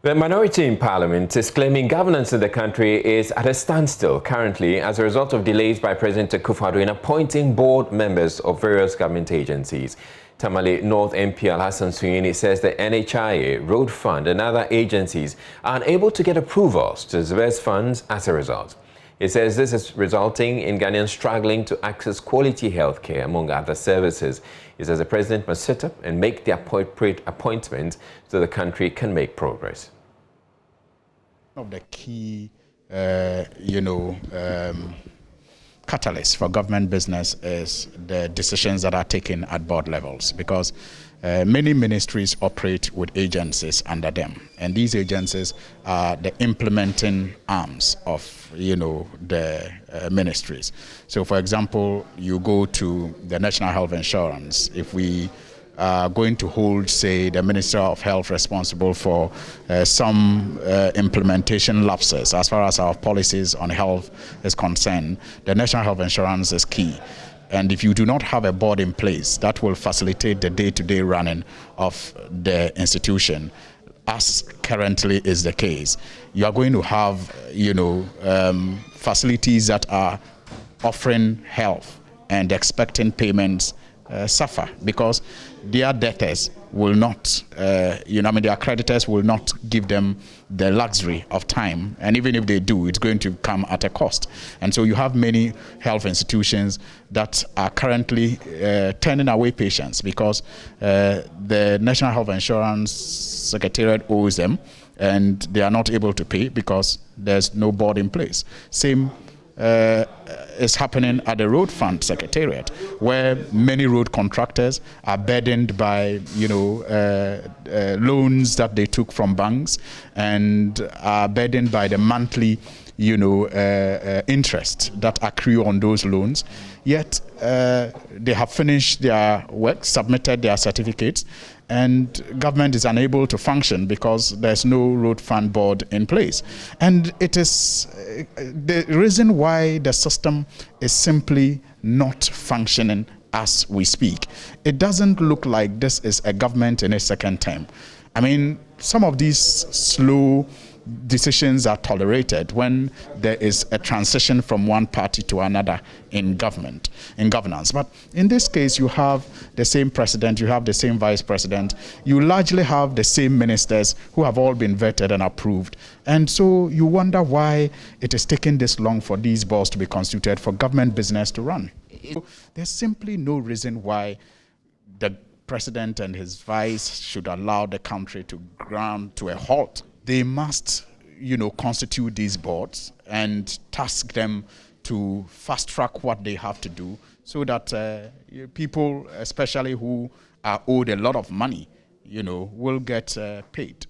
The minority in parliament is claiming governance in the country is at a standstill currently as a result of delays by President Akufo-Addo in appointing board members of various government agencies. Tamale North MP Alhassan Sunyini says the NHIA, Road Fund and other agencies are unable to get approvals to disburse funds as a result. He says this is resulting in Ghanaians struggling to access quality health care, among other services. He says the president must sit up and make the appropriate appointments so the country can make progress. One of the key, catalysts for government business is the decisions that are taken at board levels, because many ministries operate with agencies under them, and these agencies are the implementing arms of the ministries. So for example, you go to the National Health Insurance. If we are going to hold, say, the Minister of Health responsible for some implementation lapses as far as our policies on health is concerned, the National Health Insurance is key. And if you do not have a board in place that will facilitate the day-to-day running of the institution, as currently is the case, you are going to have, facilities that are offering health and expecting payments suffer, because their debtors will not, their creditors will not give them the luxury of time, and even if they do, it's going to come at a cost. And so you have many health institutions that are currently turning away patients because the National Health Insurance Secretariat owes them, and they are not able to pay because there's no board in place. Same is happening at the Road Fund Secretariat, where many road contractors are burdened by loans that they took from banks, and are burdened by the monthly interest that accrue on those loans. Yet they have finished their work, submitted their certificates, and government is unable to function because there's no road fund board in place. And it is the reason why the system is simply not functioning as we speak. It doesn't look like this is a government in its second term. I mean, some of these slow decisions are tolerated when there is a transition from one party to another in governance. But in this case, you have the same president, you have the same vice president, you largely have the same ministers who have all been vetted and approved. And so you wonder why it is taking this long for these boards to be constituted, for government business to run. There's simply no reason why the president and his vice should allow the country to ground to a halt. They must, constitute these boards and task them to fast track what they have to do, so that people, especially who are owed a lot of money, will get paid.